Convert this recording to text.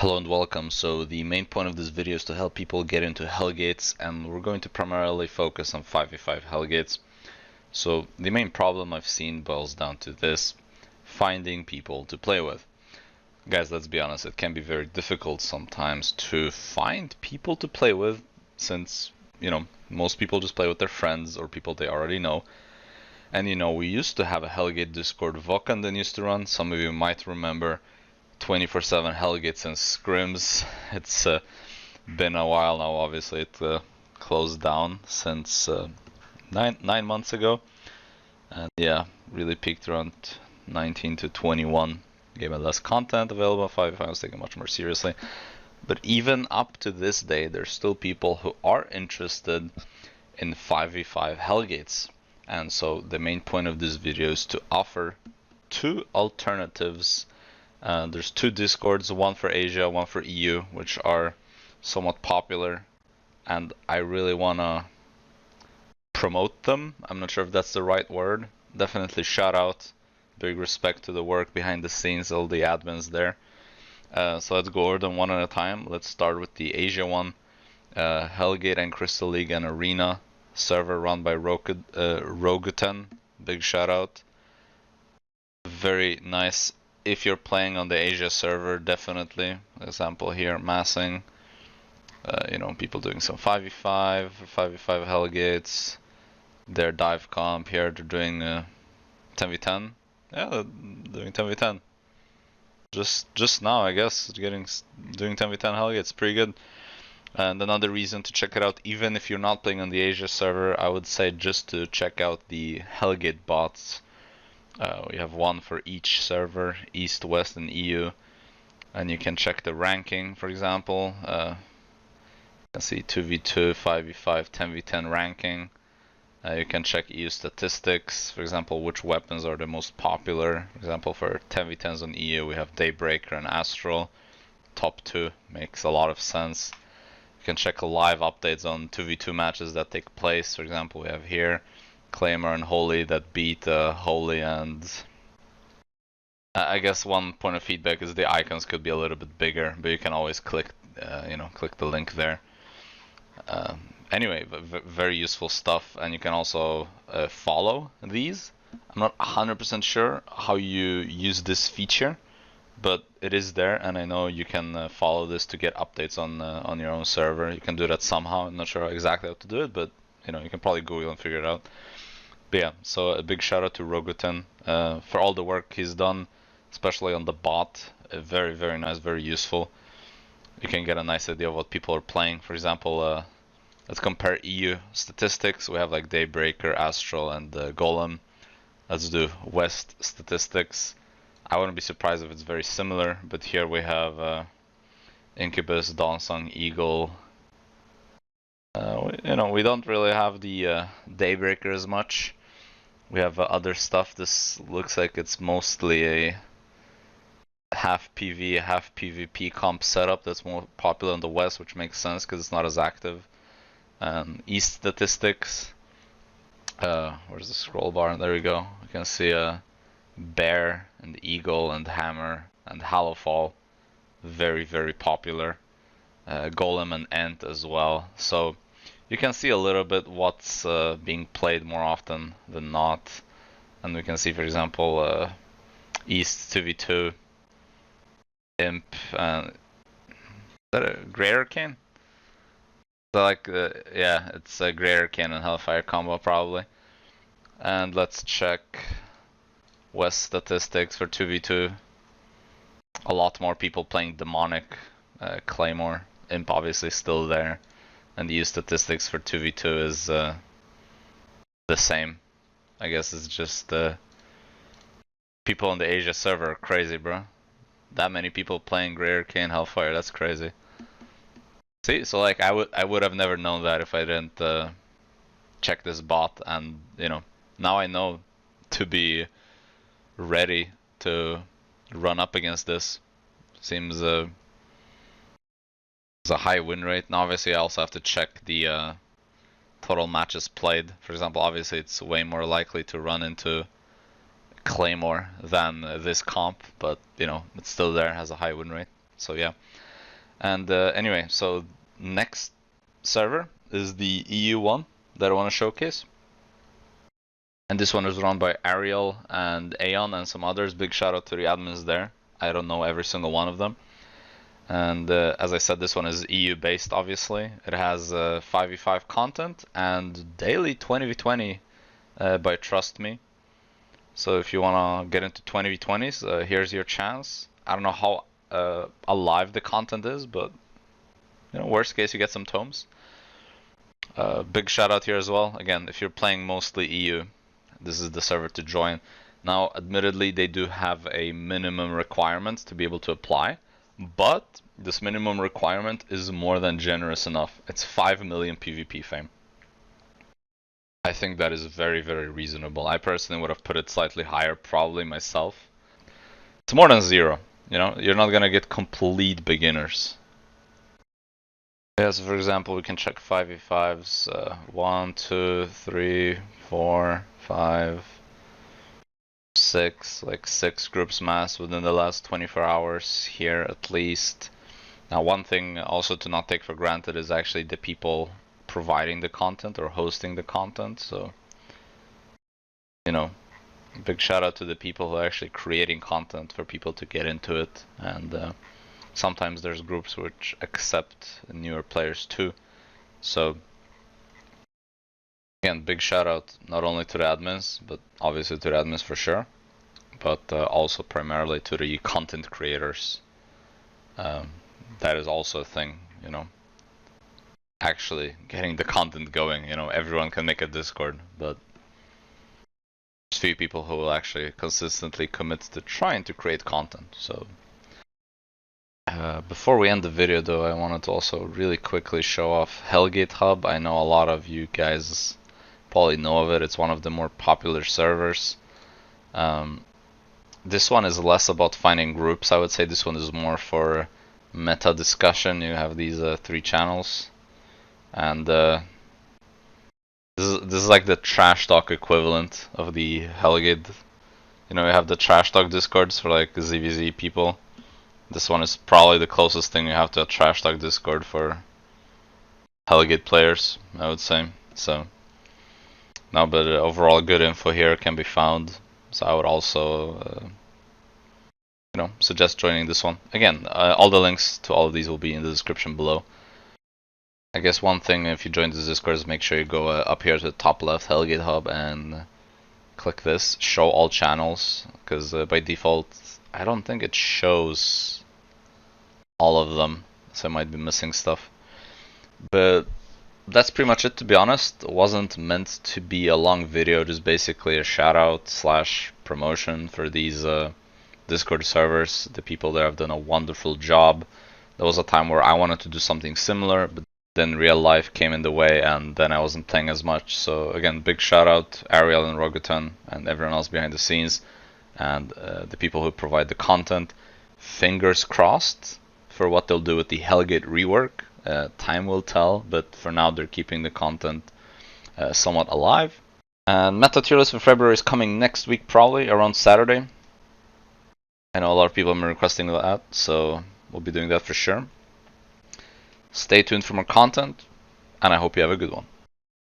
Hello and welcome. So the main point of this video is to help people get into Hellgates, and we're going to primarily focus on 5v5 Hellgates. So the main problem I've seen boils down to this: finding people to play with. Guys, let's be honest, it can be very difficult sometimes to find people to play with, since, most people just play with their friends or people they already know. And we used to have a Hellgate Discord. Vokanden used to run, some of you might remember 24/7 Hellgates and scrims. It's been a while now. Obviously it closed down since nine months ago, and yeah, really peaked around 19 to 21. Gave it less content available. 5v5 was taken much more seriously, but even up to this day there's still people who are interested in 5v5 Hellgates. And so the main point of this video is to offer two alternatives. There's two Discords, one for Asia, one for EU, which are somewhat popular, and I really want to promote them. I'm not sure if that's the right word. Definitely shout out, big respect to the work behind the scenes, all the admins there. So let's go over them one at a time. Let's start with the Asia one. Hellgate and Crystal League and Arena server run by Rogutan. Big shout out. Very nice. If you're playing on the Asia server, definitely. Example here, massing. People doing some 5v5 Hellgates. Their dive comp here, they're doing 10v10. Yeah, they're doing 10v10. Just now, I guess, doing 10v10 Hellgates, pretty good. And another reason to check it out, even if you're not playing on the Asia server, I would say just to check out the Hellgate bots. We have one for each server, East, West, and EU, and you can check the ranking. For example, you can see 2v2, 5v5, 10v10 ranking. You can check EU statistics, for example, which weapons are the most popular. For example, for 10v10s on EU, we have Daybreaker and Astral. Top two makes a lot of sense. You can check live updates on 2v2 matches that take place. For example, we have here Claymore and Holy that beat Holy, and I guess one point of feedback is the icons could be a little bit bigger, but you can always click the link there. Anyway, very useful stuff, and you can also follow these. I'm not 100% sure how you use this feature, but it is there, and I know you can follow this to get updates on your own server. You can do that somehow. I'm not sure exactly how to do it, but you can probably Google and figure it out. But yeah, so a big shout out to Rogutan for all the work he's done, especially on the bot. Very, very nice, very useful. You can get a nice idea of what people are playing. For example, let's compare EU statistics. We have like Daybreaker, Astral, and Golem. Let's do West statistics. I wouldn't be surprised if it's very similar, but here we have Incubus, Dawnsong, Eagle. We don't really have the Daybreaker as much. We have other stuff. This looks like it's mostly a half PV, half PvP comp setup that's more popular in the West, which makes sense because it's not as active. East statistics. Where's the scroll bar? There we go. You can see Bear and Eagle and Hammer and Hallowfall. Very, very popular. Golem and Ent as well. So you can see a little bit what's being played more often than not. And we can see, for example, East 2v2, Imp, is that a Grey Arcane? So like, yeah, it's a Grey Arcane and Hellfire combo probably. And let's check West statistics for 2v2. A lot more people playing Demonic, Claymore. Imp obviously still there. And the EU statistics for 2v2 is the same. I guess it's just people on the Asia server are crazy, bro. That many people playing Grey Arcane Hellfire, that's crazy. See, so like I would have never known that if I didn't check this bot, and now I know to be ready to run up against this. Seems it's a high win rate. Now obviously I also have to check the total matches played. For example, obviously it's way more likely to run into Claymore than this comp, but it's still there, has a high win rate. So yeah, And anyway, so next server is the EU one that I want to showcase. And this one is run by Ariel and Aeon and some others. Big shout out to the admins there. I don't know every single one of them. And as I said, this one is EU based, obviously. It has 5v5 content and daily 20v20 by Trust Me. So if you want to get into 20v20s, here's your chance. I don't know how alive the content is, but you know, worst case you get some tomes. Big shout out here as well. Again, if you're playing mostly EU, this is the server to join. Now, admittedly, they do have a minimum requirement to be able to apply, but this minimum requirement is more than generous enough. It's 5 million PvP fame. I think that is very, very reasonable. I personally would have put it slightly higher, probably myself. It's more than 0. You know, you're not gonna get complete beginners. Yeah, so for example, we can check 5v5s. 1, 2, 3, 4, 5, 6, like 6 groups mass within the last 24 hours here at least. Now, one thing also to not take for granted is actually the people providing the content or hosting the content. So, you know, big shout out to the people who are actually creating content for people to get into it. And sometimes there's groups which accept newer players too. So again, big shout out not only to the admins, but obviously to the admins for sure, but also primarily to the content creators. That is also a thing, you know, actually getting the content going. You know, everyone can make a Discord, but there's few people who will actually consistently commit to trying to create content. So before we end the video though, I wanted to also really quickly show off Hellgate Hub. I know a lot of you guys probably know of it. It's one of the more popular servers. This one is less about finding groups. I would say this one is more for meta discussion. You have these 3 channels, and this is like the trash talk equivalent of the Hellgate. You know, you have the trash talk discords for like ZVZ people. This one is probably the closest thing you have to a trash talk Discord for Hellgate players, I would say. So, no, but overall good info here can be found. So I would also, you know, suggest joining this one. Again, all the links to all of these will be in the description below. I guess one thing if you join this Discord is make sure you go up here to the top left, Hellgate Hub, and click this, show all channels, because by default, I don't think it shows all of them, so I might be missing stuff. But that's pretty much it, to be honest. It wasn't meant to be a long video, just basically a shout out / promotion for these Discord servers. The people there have done a wonderful job. There was a time where I wanted to do something similar, but then real life came in the way and then I wasn't playing as much. So again, big shout out Ariel and Roguton and everyone else behind the scenes, and the people who provide the content. Fingers crossed for what they'll do with the Hellgate rework. Time will tell, but for now they're keeping the content somewhat alive. And meta tier list for February is coming next week, probably around Saturday. I know a lot of people have been requesting that, so we'll be doing that for sure. Stay tuned for more content, and I hope you have a good one.